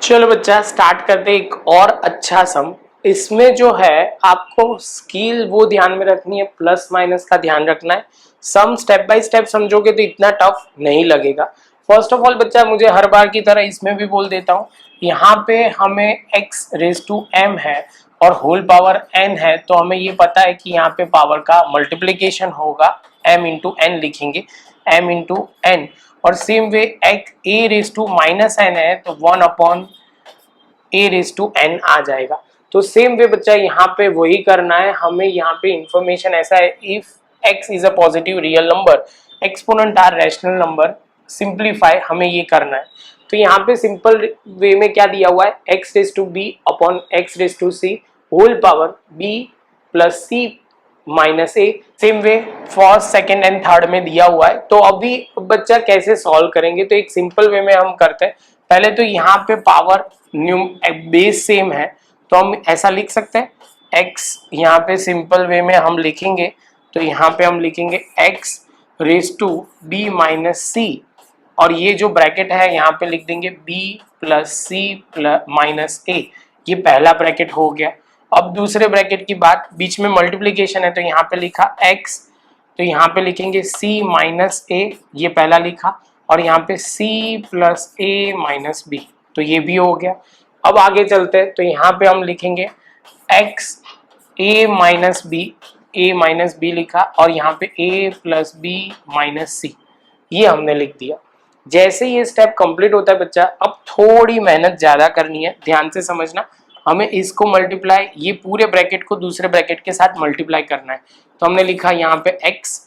चलो बच्चा स्टार्ट करते हैं एक और अच्छा सम। इसमें जो है आपको स्किल वो ध्यान में रखनी है, प्लस माइनस का ध्यान रखना है। सम स्टेप बाय स्टेप समझोगे तो इतना टफ नहीं लगेगा। फर्स्ट ऑफ ऑल बच्चा मुझे हर बार की तरह इसमें भी बोल देता हूँ, यहाँ पे हमें x रेज टू m है और होल पावर n है, तो हमें ये पता है कि यहाँ पे पावर का मल्टीप्लीकेशन होगा, m इंटू n लिखेंगे, m इंटू n। और same way a raise to minus n है तो 1 upon a raise to n आ जाएगा। तो सेम वे बच्चा यहाँ पे वही करना है हमें। यहाँ पे इंफॉर्मेशन ऐसा है, if x is a positive real number, exponent are rational number, simplify हमें ये करना है। तो यहाँ पे सिंपल वे में क्या दिया हुआ है, x raise to b upon x raise to c whole power b plus c minus a. Same way first second and third में दिया हुआ है। तो अभी बच्चा कैसे सॉल्व करेंगे, तो एक सिंपल वे में हम करते हैं। पहले तो यहाँ पे पावर बेस सेम है तो हम ऐसा लिख सकते हैं, x यहाँ पे सिंपल वे में हम लिखेंगे तो यहाँ पे हम लिखेंगे x raise to b minus C, और ये जो ब्रैकेट है यहाँ पे लिख देंगे b plus C plus minus A. ये पहला ब्रैकेट हो गया। अब दूसरे ब्रैकेट की बात, बीच में मल्टीप्लीकेशन है तो यहाँ पे लिखा x, तो यहाँ पे लिखेंगे c माइनस ए, ये पहला लिखा, और यहाँ पे c प्लस ए माइनस बी, तो ये भी हो गया। अब आगे चलते हैं तो यहाँ पे हम लिखेंगे x a माइनस बी लिखा, और यहाँ पे a प्लस बी माइनस सी, ये हमने लिख दिया। जैसे ये स्टेप कंप्लीट होता है बच्चा, अब थोड़ी मेहनत ज्यादा करनी है, ध्यान से समझना। हमें इसको मल्टीप्लाई, ये पूरे ब्रैकेट को दूसरे ब्रैकेट के साथ मल्टीप्लाई करना है। तो हमने लिखा यहाँ पे x,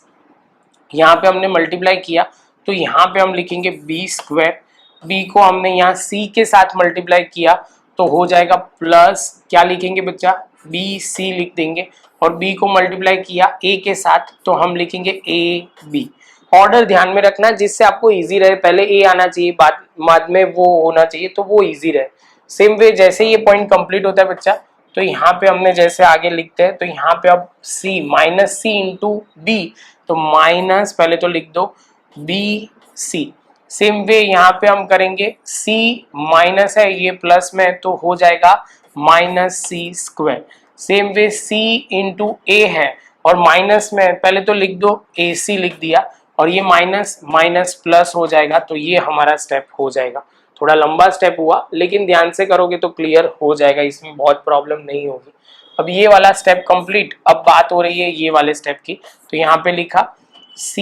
यहाँ पे हमने मल्टीप्लाई किया तो यहाँ पे हम लिखेंगे b स्क्वायर, b को हमने यहाँ c के साथ मल्टीप्लाई किया तो हो जाएगा प्लस, क्या लिखेंगे बच्चा, बी सी लिख देंगे, और b को मल्टीप्लाई किया a के साथ तो हम लिखेंगे a b। ऑर्डर ध्यान में रखना जिससे आपको इजी रहे, पहले ए आना चाहिए बाद में वो होना चाहिए, तो वो इजी रहे। सेम वे जैसे ये पॉइंट कंप्लीट होता है बच्चा, तो यहाँ पे हमने जैसे आगे लिखते हैं तो यहाँ पे अब c माइनस सी इंटू बी, तो माइनस पहले तो लिख दो बी सी। सेम वे यहाँ पे हम करेंगे c माइनस है, ये प्लस में तो हो जाएगा minus C square. Same way c into A है और माइनस में पहले तो लिख दो ए सी लिख दिया, और ये माइनस माइनस प्लस हो जाएगा, तो ये हमारा स्टेप हो जाएगा। थोड़ा लंबा स्टेप हुआ लेकिन ध्यान से करोगे तो क्लियर हो जाएगा, इसमें बहुत प्रॉब्लम नहीं होगी। अब ये वाला स्टेप कंप्लीट, अब बात हो रही है ये वाले स्टेप की। तो यहाँ पे लिखा c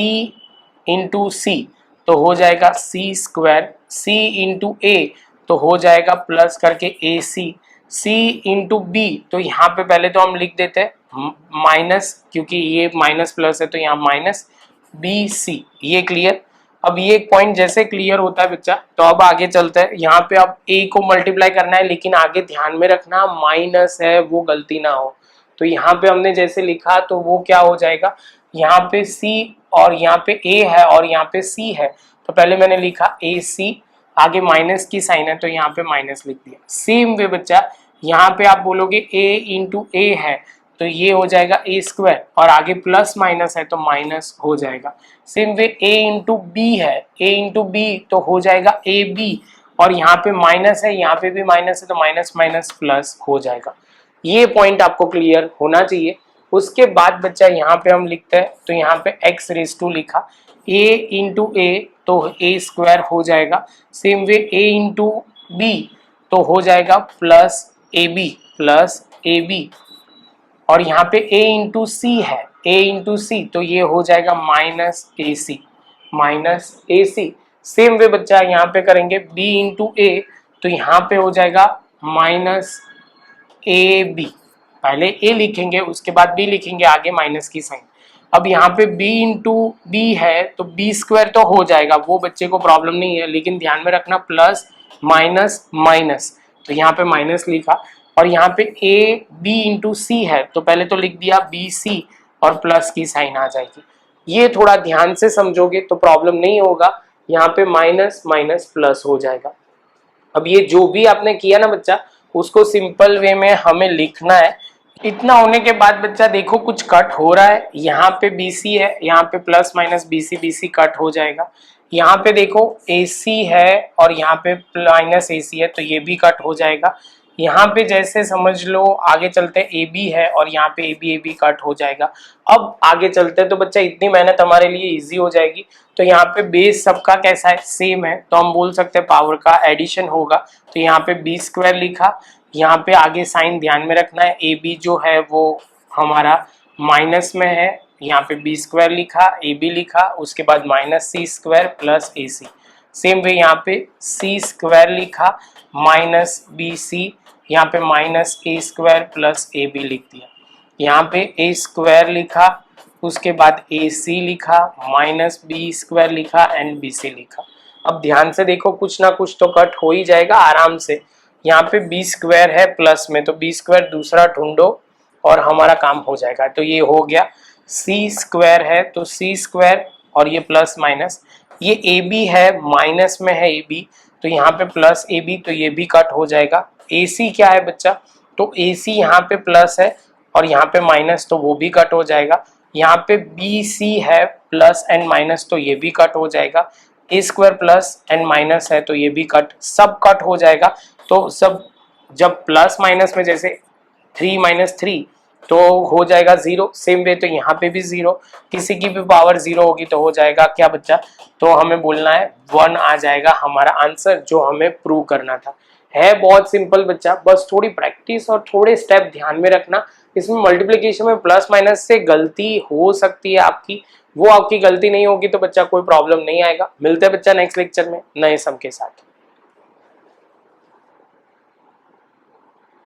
इंटू सी तो हो जाएगा c square, c into a तो हो जाएगा प्लस करके ए सी, c इंटू बी तो यहाँ पे पहले तो हम लिख देते हैं माइनस, क्योंकि ये माइनस प्लस है तो यहाँ माइनस बी सी। ये क्लियर। अब ये एक पॉइंट जैसे क्लियर होता है बच्चा, तो अब आगे चलते हैं। यहाँ पे अब a को मल्टीप्लाई करना है, लेकिन आगे ध्यान में रखना माइनस है, वो गलती ना हो। तो यहाँ पे हमने जैसे लिखा तो वो क्या हो जाएगा, यहाँ पे c और यहाँ पे a है और यहाँ पे c है, तो पहले मैंने लिखा ए सी, आगे माइनस की साइन है तो यहाँ पे माइनस लिख दिया। सेम वे बच्चा यहाँ पे आप बोलोगे a इंटू ए है तो ये हो जाएगा ए स्क्वायर, और आगे प्लस माइनस है तो माइनस हो जाएगा। Same way a into b है, a इंटू बी तो हो जाएगा ए बी, और यहाँ पे माइनस है यहाँ पे भी माइनस है तो माइनस माइनस प्लस हो जाएगा। ये पॉइंट आपको क्लियर होना चाहिए। उसके बाद बच्चा यहाँ पे हम लिखते हैं तो यहाँ पे x रेज टू लिखा, a इंटू ए तो ए स्क्वायर हो जाएगा। Same way a into b तो हो जाएगा प्लस ए बी, और यहाँ पे a इंटू सी है, a इंटू सी तो ये हो जाएगा माइनस ए सी। सेम वे बच्चा यहाँ पे करेंगे b इंटू ए तो यहाँ पे हो जाएगा माइनस ए बी, पहले a लिखेंगे उसके बाद b लिखेंगे, आगे माइनस की साइन। अब यहाँ पे b इंटू बी है तो b स्क्वायर तो हो जाएगा, वो बच्चे को प्रॉब्लम नहीं है, लेकिन ध्यान में रखना प्लस माइनस माइनस, तो यहाँ पे माइनस लिखा। और यहाँ पे ए बी इंटू सी है तो पहले तो लिख दिया बी सी और प्लस की साइन आ जाएगी। ये थोड़ा ध्यान से समझोगे तो प्रॉब्लम नहीं होगा, यहाँ पे माइनस माइनस प्लस हो जाएगा। अब ये जो भी आपने किया ना बच्चा, उसको सिंपल वे में हमें लिखना है। इतना होने के बाद बच्चा देखो कुछ कट हो रहा है, यहाँ पे BC है, यहाँ पे प्लस माइनस BC कट हो जाएगा। यहाँ पे देखो AC है और यहाँ पे माइनस AC है, तो ये भी कट हो जाएगा। यहाँ पे जैसे समझ लो आगे चलते AB है और यहाँ पे AB कट हो जाएगा। अब आगे चलते हैं तो बच्चा इतनी मेहनत हमारे लिए इजी हो जाएगी। तो यहाँ पे बेस सबका कैसा है, सेम है, तो हम बोल सकते हैं पावर का एडिशन होगा। तो यहाँ पे बी स्क्वायर लिखा, यहाँ पे आगे साइन ध्यान में रखना है, AB जो है वो हमारा माइनस में है, यहाँ पे बी स्क्वायर लिखा, AB लिखा, उसके बाद minus C square plus AC। Same way यहाँ पे सी स्क्वायर लिखा माइनस बी सी, यहाँ पे minus A square plus AB लिख दिया। यहाँ पे ए स्क्वायर लिखा, उसके बाद AC लिखा, माइनस बी स्क्वायर लिखा एंड BC लिखा। अब ध्यान से देखो कुछ ना कुछ तो कट हो ही जाएगा आराम से। यहाँ पे बी स्क्वायर है प्लस में, तो बी स्क्वायर दूसरा ढूंढो और हमारा काम हो जाएगा। तो ये हो गया। सी स्क्वायर है तो सी स्क्वायर और ये प्लस माइनस, ये AB है माइनस में है AB, तो यहाँ पे प्लस AB, तो ये भी कट हो जाएगा। AC क्या है बच्चा, तो AC यहाँ पे प्लस है और यहाँ पे माइनस, तो वो भी कट हो जाएगा। यहाँ पे BC है प्लस एंड माइनस, तो ये भी कट हो जाएगा। ए स्क्वायर प्लस एंड माइनस है तो ये भी कट, सब कट हो जाएगा। तो सब जब प्लस माइनस में जैसे 3 माइनस 3 तो हो जाएगा 0। सेम वे तो यहाँ पे भी 0, किसी की भी पावर 0 होगी तो हो जाएगा क्या बच्चा, तो हमें बोलना है 1 आ जाएगा हमारा आंसर जो हमें प्रूव करना था। है बहुत सिंपल बच्चा, बस थोड़ी प्रैक्टिस और थोड़े स्टेप ध्यान में रखना। इसमें मल्टीप्लिकेशन में प्लस माइनस से गलती हो सकती है आपकी, वो आपकी गलती नहीं होगी तो बच्चा कोई प्रॉब्लम नहीं आएगा। मिलते हैं बच्चा नेक्स्ट लेक्चर में नए सम के साथ।